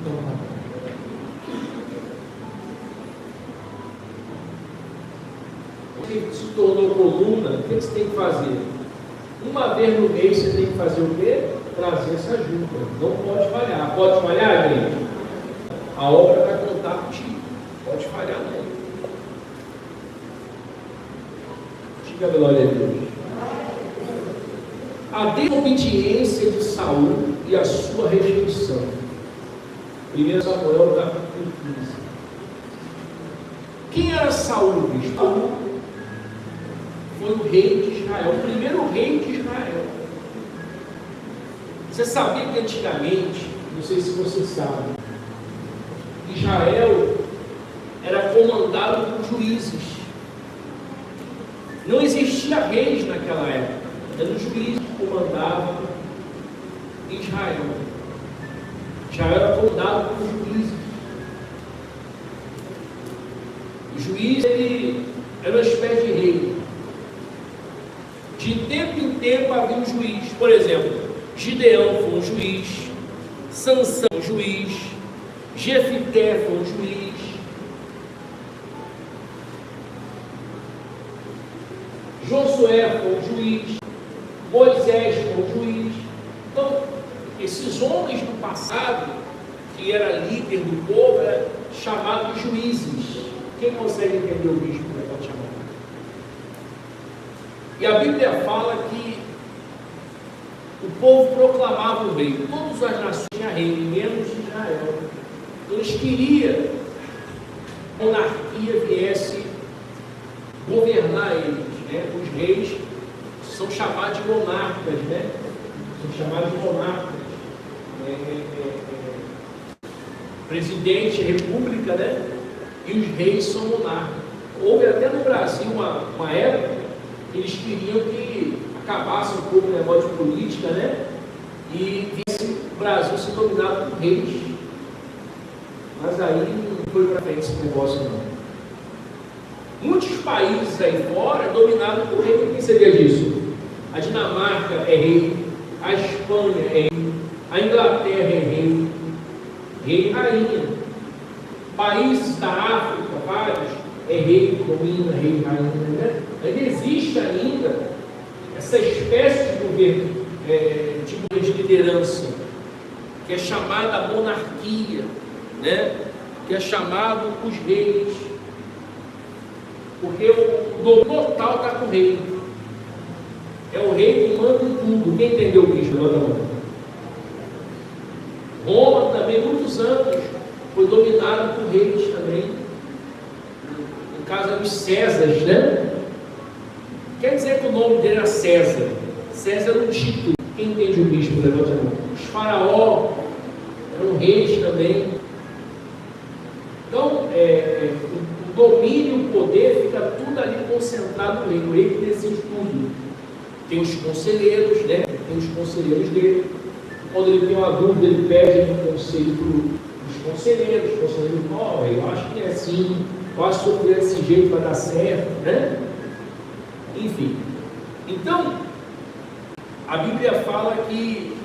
Então tá bom. Que se tornou coluna, o que você tem que fazer? Uma vez no mês você tem que fazer o quê? Trazer essa ajuda. Não pode falhar. Pode falhar, gente? A obra vai contar contigo. Pode falhar, não. Diga a glória a Deus. A desobediência de Saul e a sua rejeição. 1 Samuel capítulo 15. Quem era Saul? Saul foi o rei de Israel, o primeiro rei de Israel. Você sabia que antigamente, não sei se você sabe, Israel era comandado por juízes. Não existia reis naquela época. Eram os juízes que comandavam Israel. Israel era comandado por juízes. O juiz, ele era uma espécie de rei. De tempo em tempo havia um juiz. Por exemplo, Gideão foi um juiz, Sansão foi um juiz, Jefité foi um juiz, Josué foi um juiz, Moisés foi um juiz. Então, esses homens do passado, que era líder do povo, era chamado de juízes. Quem consegue entender o bispo que pode chamar? E a Bíblia fala que o povo proclamava o rei. Todas as nações tinham rei, menos Israel. Então eles queriam que a monarquia viesse governar eles, né? Os reis são chamados de monarcas, né? São chamados de monarcas. Presidente, república, né? E os reis são monarcas. Houve até no Brasil uma época que eles queriam que acabasse um pouco o negócio de política, né? E visse o Brasil ser dominado por reis. Mas aí não foi para frente esse negócio, não. Muitos países aí fora dominados por reis. Quem sabia disso? A Dinamarca é rei, a Espanha é rei, a Inglaterra é rei, rei e rainha. Países da África, vários, é rei, domina, rei e rainha, né? Ainda existe ainda essa espécie de governo, de liderança, que é chamada monarquia, né? Que é chamado os reis, porque o domínio total está com o rei. É o rei que manda em tudo. Quem entendeu isso? Roma também, muitos anos, foi dominado por reis também. No caso dos Césares, né? Quer dizer que o nome dele era César. César era um título. Quem entende o bispo? Levanta a mão. Os faraós eram reis também. Então, o domínio, o poder, fica tudo ali concentrado no rei. O rei que decide tudo. Tem os conselheiros, né? Tem os conselheiros dele. Quando ele tem uma dúvida, ele pede um conselho para os conselheiros. Os conselheiros falam, eu acho que é assim, eu acho que se eu fizer desse jeito vai dar certo, né? Enfim. Então, a Bíblia fala que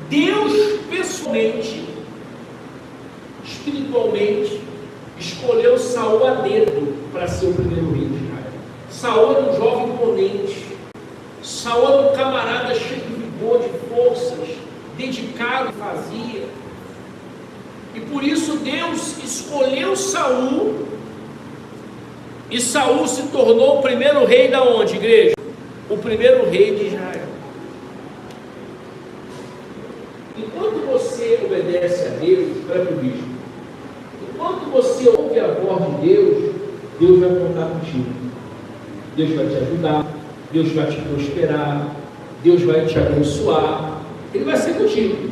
Deus pessoalmente, espiritualmente, escolheu Saul a dedo para ser o primeiro rei de Israel. Saul era um jovem imponente. Saul era um camarada cheio de vigor, de forças, dedicado, fazia. E por isso Deus escolheu Saul, e Saul se tornou o primeiro rei da onde, igreja? O primeiro rei de Israel. Enquanto você obedece a Deus, olha para o bispo, enquanto você ouve a voz de Deus, Deus vai contar contigo. Deus vai te ajudar, Deus vai te prosperar, Deus vai te abençoar, Ele vai ser contigo.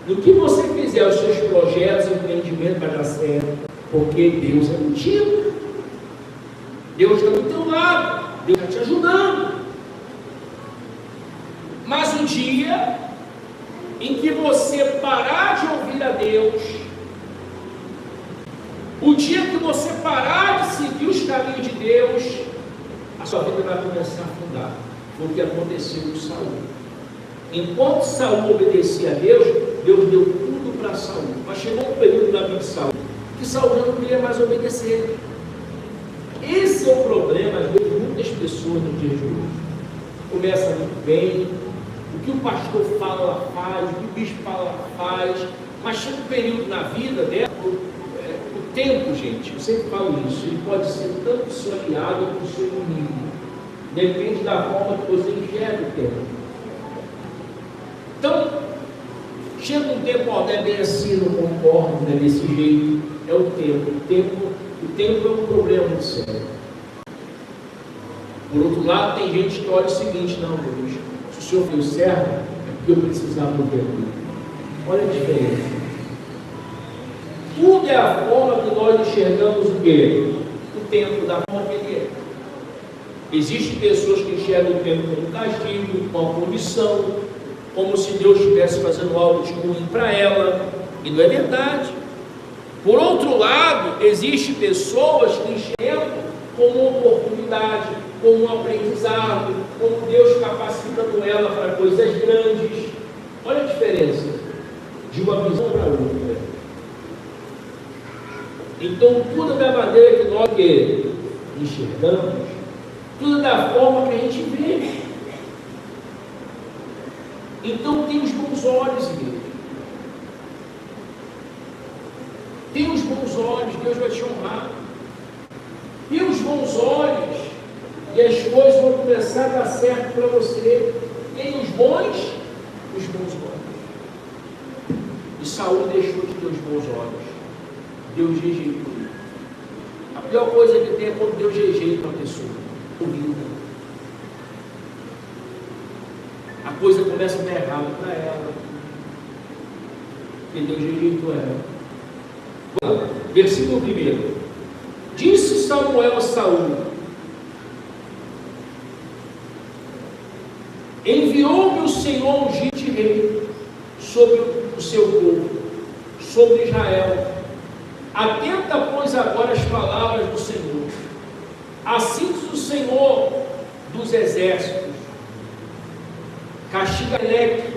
No que você fizer, os seus projetos, empreendimento vai dar certo, porque Deus é contigo. Deus está do teu lado, Deus está te ajudando. Mas o dia em que você parar de ouvir a Deus, o dia que você parar de seguir os caminhos de Deus, a sua vida vai começar a afundar. Foi o que aconteceu com Saul. Enquanto Saul obedecia a Deus, Deus deu tudo mas chegou um período na vida de Saul que Saul já não queria mais obedecer. Esse é o problema, às vezes, de muitas pessoas no dia de hoje. Começa muito bem, o que o pastor fala, ela faz, o que o bispo fala, ela faz, mas chega um período na vida dela, o tempo, gente, eu sempre falo isso, ele pode ser tanto seu aliado quanto seu inimigo. Depende da forma que você enxerga o tempo. Então, chega um tempo, ó, não é bem assim, não concordo, não é desse jeito, é o tempo. O tempo é um problema muito sério. Por outro lado, tem gente que olha o seguinte: não, meu Deus, se o senhor fez certo, é porque eu precisava do tempo. Olha a diferença. Tudo é a forma que nós enxergamos o quê? O tempo, da forma que ele é. Existem pessoas que enxergam o tempo como um castigo, como uma punição, como se Deus estivesse fazendo algo de ruim para ela, e não é verdade. Por outro lado, existem pessoas que enxergam como uma oportunidade, como um aprendizado, como Deus capacitando ela para coisas grandes. Olha a diferença de uma visão para outra. Então, tudo da maneira que nós enxergamos, tudo da forma que a gente vê. Então, tem os bons olhos, igreja. Tem os bons olhos, Deus vai te honrar. Tem os bons olhos, e as coisas vão começar a dar certo para você. Tem os bons olhos. E Saul deixou de ter os bons olhos. Deus rejeitou. A pior coisa que tem é quando Deus rejeita uma pessoa. A coisa começa a dar errado para ela. E Deus rejeitou ela. Versículo 1. Disse Samuel a Saul: enviou-me o Senhor ungir de rei sobre o seu povo, sobre Israel. Atenta, pois, agora as palavras do Senhor. Assim diz o Senhor dos exércitos: castiga Amaleque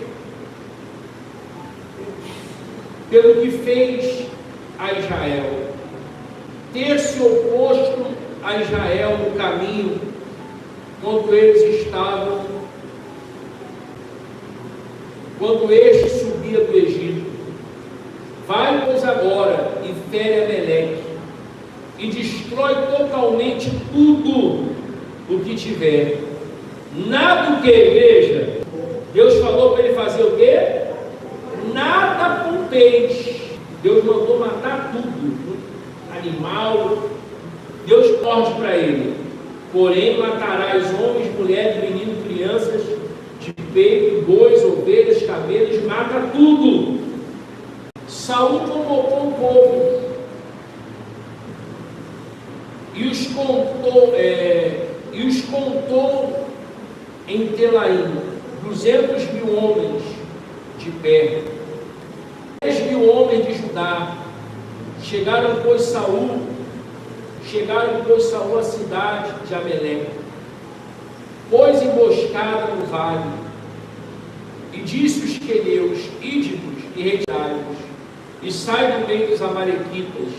pelo que fez a Israel, ter se oposto a Israel no caminho quando este subia do Egito. Vai, pois, agora e fere Amaleque e destrói totalmente tudo o que tiver. Nada o que, igreja? Deus falou para ele fazer o quê? Nada culpeis. Deus mandou matar tudo, animal. Deus pode para ele: porém matarás homens, mulheres, meninos, crianças, de peito, bois, ovelhas, camelos, mata tudo. Saul convocou o povo e os contou em Telaim, 200.000 homens de pé, 10.000 homens de Judá. Chegaram, pois, Saul à cidade de Amaleque, pôs emboscada no vale, e disse os queneus: ide-vos e retirai-vos, e sai do meio dos amalequitas,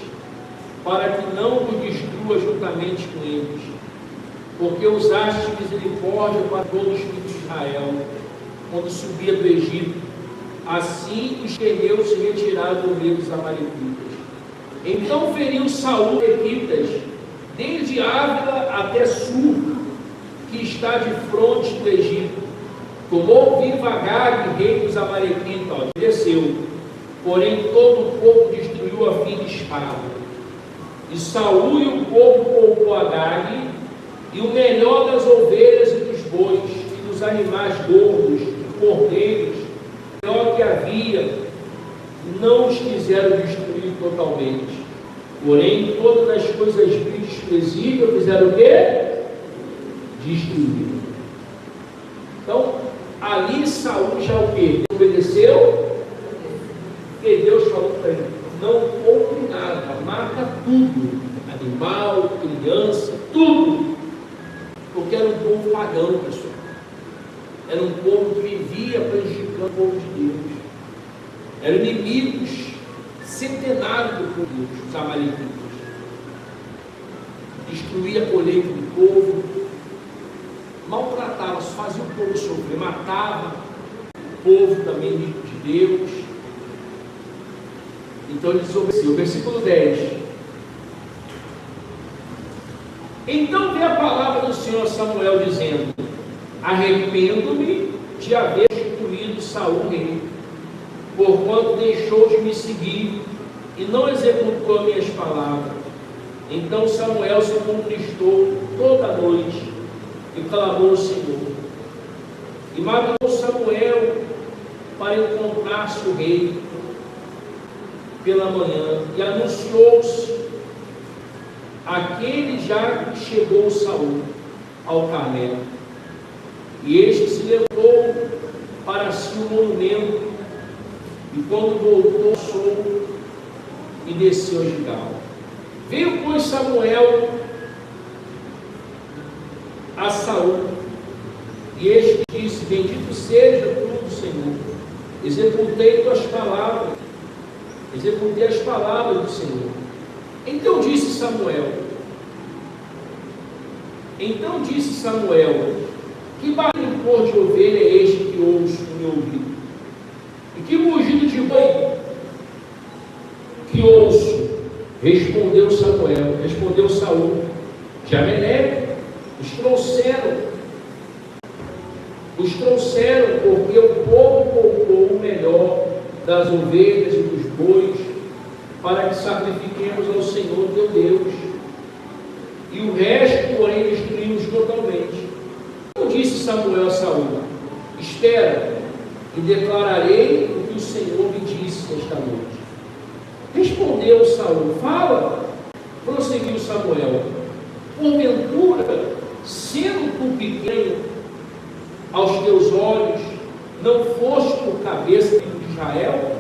para que não vos destrua juntamente com eles, porque usaste misericórdia para todos os filhos de Israel, quando subia do Egito. Assim os queneus se retiraram do meio dos amalequitas. Então feriu Saul Amalequitas, desde Ávila até Sur, que está de fronte do Egito. Tomou vivo Agag, rei dos amalequitas, desceu, porém todo o povo destruiu a fim de espada. E Saul e o povo poupou Agag, e o melhor das ovelhas e dos bois, e dos animais gordos, e cordeiros, o melhor que havia, não os quiseram destruir totalmente. Porém, todas as coisas desprezíveis fizeram o quê? Destruíram. Então, ali Saul já o quê? Obedeceu, e Deus falou para ele: não compre nada, mata tudo, animal, criança, tudo, porque era um povo pagão, pessoal. Era um povo que vivia prejudicando o povo de Deus. Eram inimigos centenário do povo de Deus, os amalequitas. Destruía a colheita do povo, maltratava, fazia o povo sofrer, matava o povo também de Deus. Então ele desobedeceu. Versículo 10. Então veio a palavra do Senhor a Samuel dizendo: arrependo-me de haver instituído Saul rei, porquanto deixou de me seguir e não executou as minhas palavras. Então Samuel se contristou toda a noite e clamou ao Senhor. E madrugou Samuel para encontrar-se o rei pela manhã, e anunciou-se: aquele já chegou Saul ao Carmelo. E este se levou para si o monumento, e quando voltou, soube e desceu a Gilgal. Veio, pois, Samuel a Saul, e este disse: bendito seja tu, Senhor, executei as palavras do Senhor. Então disse Samuel: que barulho cor de ovelha é este que ouço no meu ouvido? E que mugido de boi que ouço? Respondeu Saul: de Amaleque os trouxeram, porque o povo poupou o melhor das ovelhas e dos bois, para que sacrifiquemos ao Senhor teu Deus, e o resto, porém, destruímos totalmente. Então disse Samuel a Saul: espera, e declararei o que o Senhor me disse esta noite. Respondeu Saul: fala. Prosseguiu Samuel: porventura, sendo tu pequeno aos teus olhos, não foste por cabeça de Israel?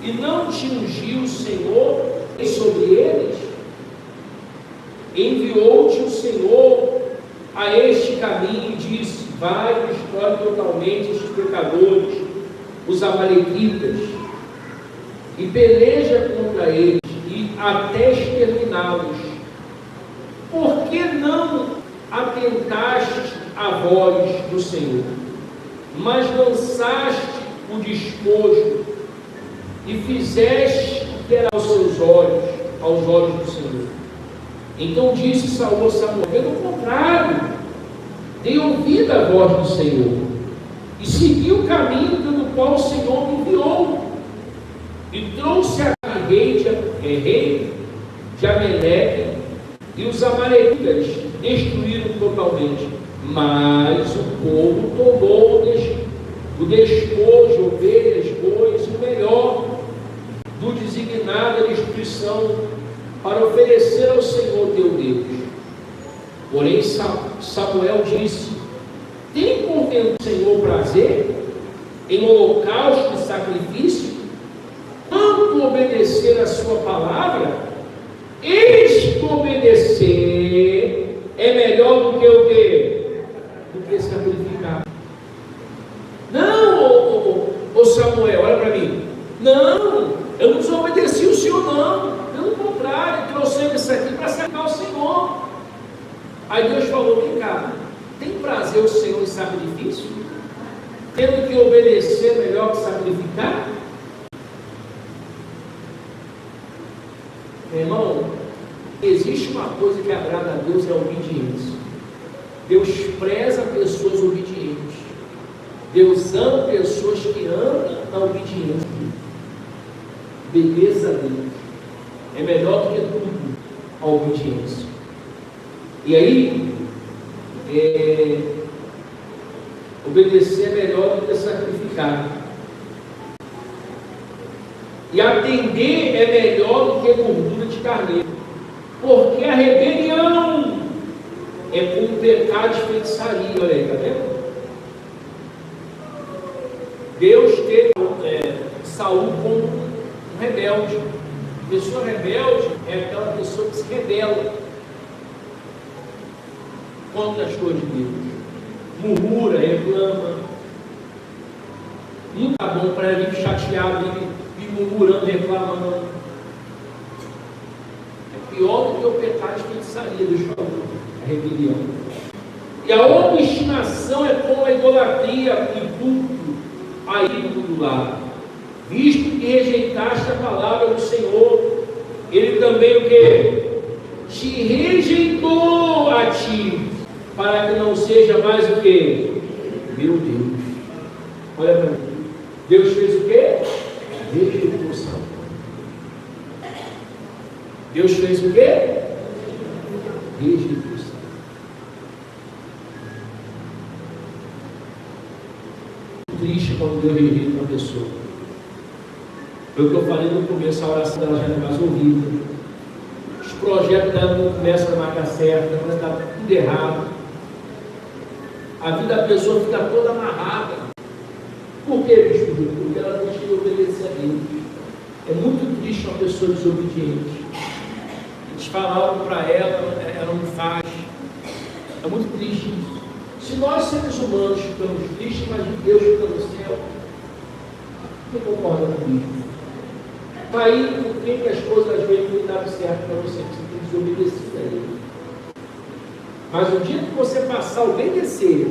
E não te ungiu o Senhor sobre eles? Enviou-te o Senhor a este caminho e disse: vai e destrói totalmente estes pecadores, os amalequitas, e peleja contra eles, e até exterminá-los. Por que não atentaste à voz do Senhor, mas lançaste o despojo e fizeste que era aos seus olhos, aos olhos do Senhor? Então disse Saul a Samuel: pelo contrário, dei ouvido à voz do Senhor e segui o caminho pelo qual o Senhor me enviou, e trouxe a rei de Amaleque, e os amalequitas destruíram totalmente. Mas o povo tomou o despojo, ovelhas, bois, o melhor do designado à destruição, para oferecer ao Senhor teu Deus. Porém Samuel disse: tem porventura o Senhor prazer em holocausto e sacrifício, quanto obedecer a sua palavra? Eis que obedecer é melhor do que o quê? Do que sacrificar. Não, ô Samuel, olha para mim. Não, eu não desobedeci o Senhor, não. Pelo contrário, trouxemos isso aqui para sacrificar o Senhor. Aí Deus falou: vem cá, tem prazer o Senhor em sacrifício? Tendo que obedecer melhor que sacrificar? Meu irmão, existe uma coisa que agrada a Deus, é a obediência. Deus preza pessoas obedientes. Deus ama pessoas que andam na obediência. Beleza dele. É melhor do que tudo a obediência. E aí, obedecer é melhor do que sacrificar. E atender é melhor do que gordura de carneiro. Porque a rebelião é como pecado de feitiçaria. Olha aí, está vendo? Deus teve Saul como um rebelde. Pessoa rebelde é aquela pessoa que se rebela contra as coisas de Deus, murmura, reclama. Não está bom para ele, chateado, ele murmura murmurando, reclamando. É pior do que o pecado de feitiçaria, Deus falou, a rebelião. E a obstinação é como a idolatria e culto a ídolo do lar. Visto que rejeitaste a palavra do Senhor, Ele também o que? Te rejeitou a ti, para que não seja mais o que? Meu Deus. Olha para mim. Deus fez o quê? Rejeitou Saul. Deus fez o quê? Rejeitou Saul. Triste quando Deus rejeita uma pessoa. Foi o que eu falei no começo, a oração dela já não é mais ouvida. Os projetos dela não começam a marcar certa, mas está tudo errado. A vida da pessoa fica toda amarrada. Por que, bispo? Porque ela deixa de obedecer a Deus. É muito triste uma pessoa desobediente. Eles falam algo para ela, ela não faz. É muito triste isso. Se nós, seres humanos, ficamos tristes, mas Deus fica no céu, quem concorda comigo? Aí, por que as coisas às vezes não dão certo para você? Você tem desobedecido a Ele. Mas o dia que você passar a obedecer,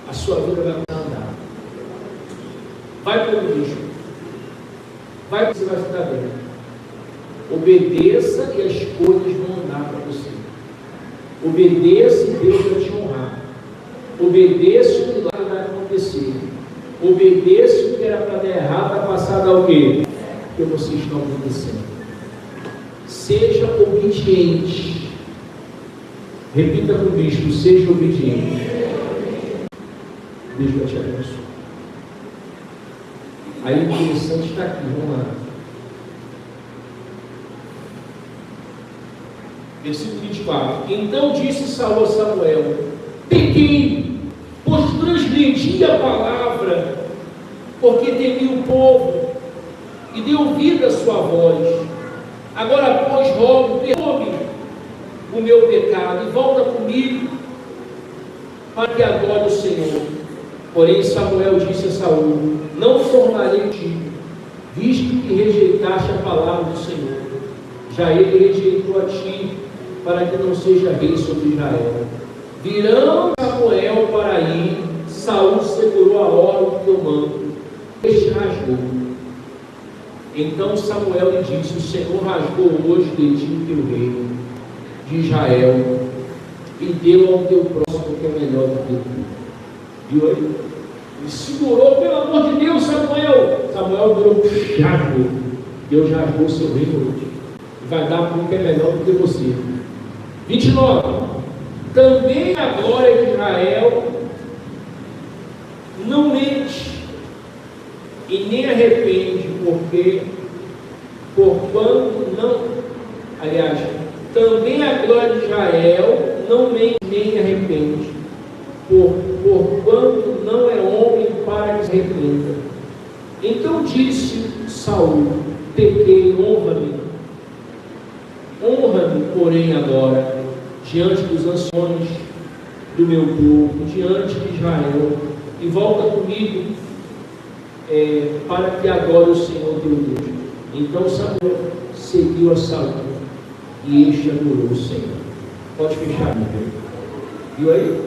a sua vida vai começar a andar. Vai pelo risco. Vai, você vai ficar bem. Obedeça e as coisas vão andar para você. Obedeça e Deus vai te honrar. Obedeça e o milagre vai acontecer. Obedeça o que era para dar errado, vai passar a dar o quê? Porque você está obedecendo. Seja obediente. Repita para o bispo, seja obediente. Deus vai te abençoar. Aí o interessante está aqui, vamos lá. Versículo 24. Então disse Saul a Samuel: pequei, pois transgredi a palavra, porque temi o povo, e dei ouvido à sua voz. Agora, pois, rogo, perdoa-me o meu pecado, e volta comigo, para que adore o Senhor. Porém, Samuel disse a Saul: não tornarei contigo, visto que rejeitaste a palavra do Senhor. Já ele rejeitou a ti, para que não seja rei sobre Israel. Virando Samuel para ir, Saul segurou a orla do teu manto, este rasgou. Então Samuel lhe disse: o Senhor rasgou hoje de ti o teu reino de Israel, e deu ao teu próximo que é melhor do que tu. Viu aí? Ele segurou, pelo amor de Deus, Samuel. Samuel virou, rasgou. Deus rasgou o seu reino hoje. Vai dar para um que é melhor do que você. 29. Também a glória de Israel não mente e nem arrepende, porque porquanto não, aliás, também a glória de Israel não mente nem arrepende, porquanto não é homem para que se arrependa. Então disse Saul: pequei, honra-me, porém, agora, diante dos anciões do meu povo, diante de Israel, e volta comigo, para que adore o Senhor teu Deus. Então Samuel seguiu a Saul, e este adorou o Senhor. Pode fechar, meu Deus. Viu aí?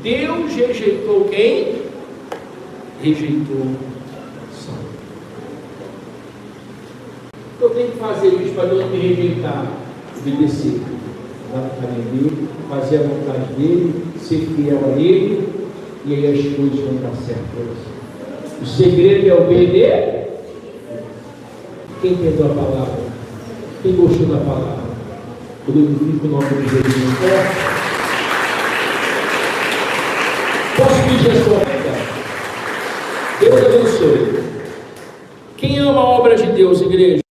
Deus rejeitou quem? Rejeitou Saul. Eu tenho que fazer isso para Deus me rejeitar, obedecer, dar o caminho dele, fazer a vontade dele, ser fiel a ele, e aí as coisas vão dar certo para você. O segredo é obedecer. Quem entendeu a palavra? Quem gostou da palavra? Glorifica o nome de Jesus. Posso pedir a sua vida? Deus abençoe. Quem ama a obra de Deus, igreja?